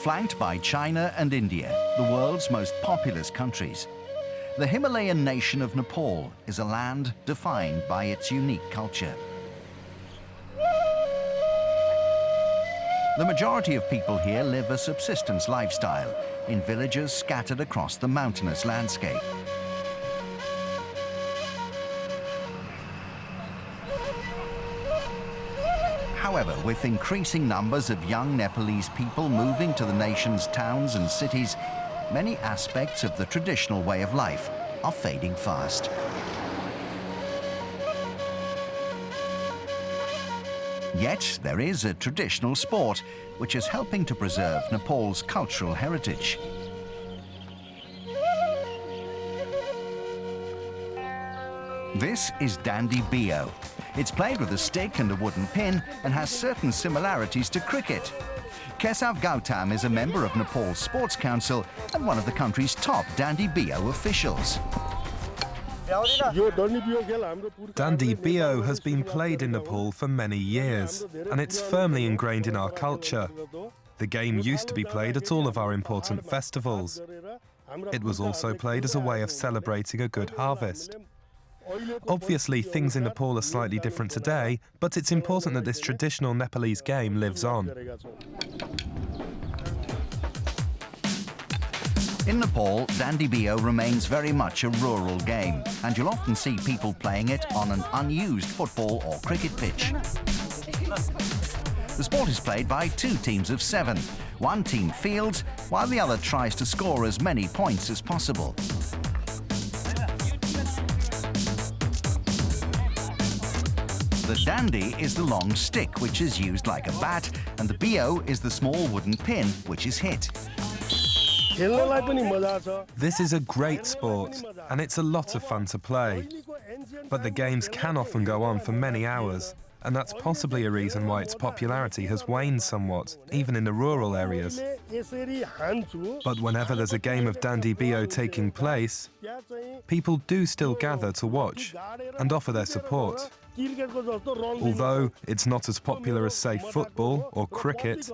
flanked by China and India, the world's most populous countries. The Himalayan nation of Nepal is a land defined by its unique culture. The majority of people here live a subsistence lifestyle in villages scattered across the mountainous landscape. However, with increasing numbers of young Nepalese people moving to the nation's towns and cities, many aspects of the traditional way of life are fading fast. Yet there is a traditional sport which is helping to preserve Nepal's cultural heritage. This is Dandi Biyo. It's played with a stick and a wooden pin and has certain similarities to cricket. Kesav Gautam is a member of Nepal's Sports Council and one of the country's top Dandi Biyo officials. Dandi Biyo has been played in Nepal for many years, and it's firmly ingrained in our culture. The game used to be played at all of our important festivals. It was also played as a way of celebrating a good harvest. Obviously, things in Nepal are slightly different today, but it's important that this traditional Nepalese game lives on. In Nepal, Dandi Biyo remains very much a rural game, and you'll often see people playing it on an unused football or cricket pitch. The sport is played by two teams of 7. One team fields, while the other tries to score as many points as possible. The dandi is the long stick, which is used like a bat, and the biyo is the small wooden pin, which is hit. This is a great sport, and it's a lot of fun to play. But the games can often go on for many hours, and that's possibly a reason why its popularity has waned somewhat, even in the rural areas. But whenever there's a game of Dandi Biyo taking place, people do still gather to watch and offer their support. Although it's not as popular as, say, football or cricket,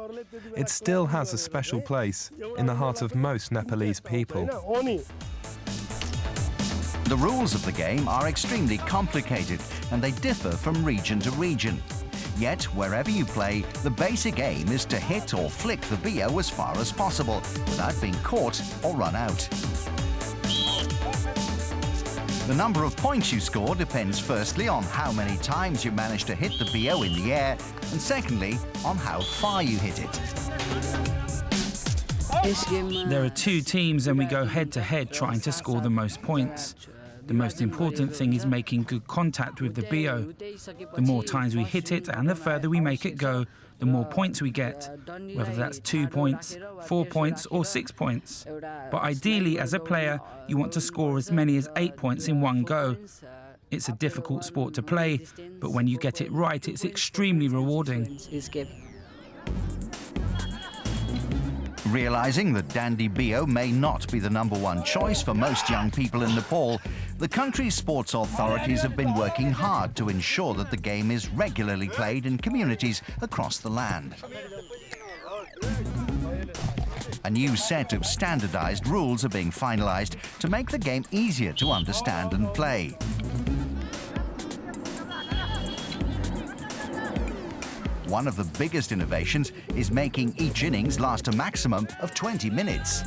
it still has a special place in the heart of most Nepalese people. The rules of the game are extremely complicated and they differ from region to region. Yet, wherever you play, the basic aim is to hit or flick the biyo as far as possible without being caught or run out. The number of points you score depends firstly on how many times you manage to hit the biyo in the air, and secondly on how far you hit it. There are 2 teams and we go head-to-head trying to score the most points. The most important thing is making good contact with the biyo. The more times we hit it and the further we make it go, the more points we get, whether that's 2 points, 4 points or 6 points. But ideally, as a player, you want to score as many as 8 points in one go. It's a difficult sport to play, but when you get it right, it's extremely rewarding. Realizing that Dandi Biyo may not be the #1 choice for most young people in Nepal, the country's sports authorities have been working hard to ensure that the game is regularly played in communities across the land. A new set of standardized rules are being finalized to make the game easier to understand and play. One of the biggest innovations is making each innings last a maximum of 20 minutes.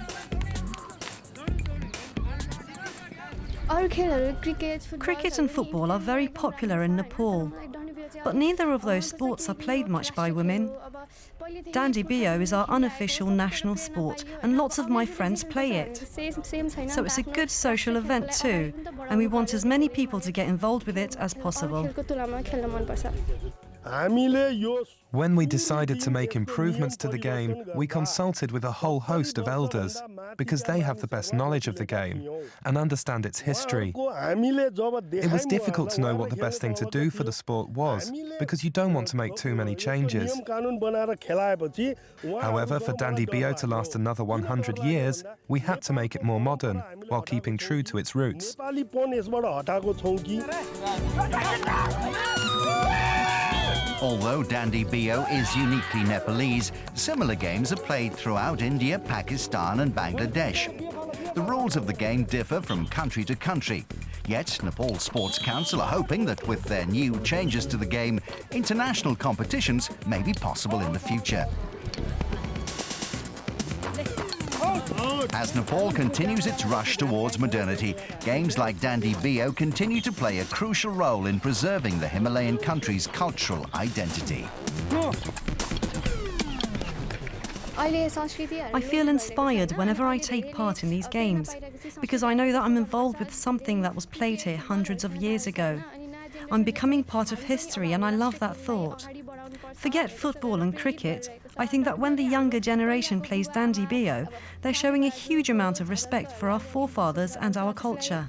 Cricket and football are very popular in Nepal, but neither of those sports are played much by women. Dandi Biyo is our unofficial national sport, and lots of my friends play it. So it's a good social event too, and we want as many people to get involved with it as possible. When we decided to make improvements to the game, we consulted with a whole host of elders, because they have the best knowledge of the game and understand its history. It was difficult to know what the best thing to do for the sport was, because you don't want to make too many changes. However, for Dandi Biyo to last another 100 years, we had to make it more modern, while keeping true to its roots. Although Dandi Biyo is uniquely Nepalese, similar games are played throughout India, Pakistan and Bangladesh. The rules of the game differ from country to country. Yet, Nepal Sports Council are hoping that with their new changes to the game, international competitions may be possible in the future. As Nepal continues its rush towards modernity, games like Dandi Biyo continue to play a crucial role in preserving the Himalayan country's cultural identity. I feel inspired whenever I take part in these games, because I know that I'm involved with something that was played here hundreds of years ago. I'm becoming part of history, and I love that thought. Forget football and cricket. I think that when the younger generation plays Dandi Biyo, they're showing a huge amount of respect for our forefathers and our culture.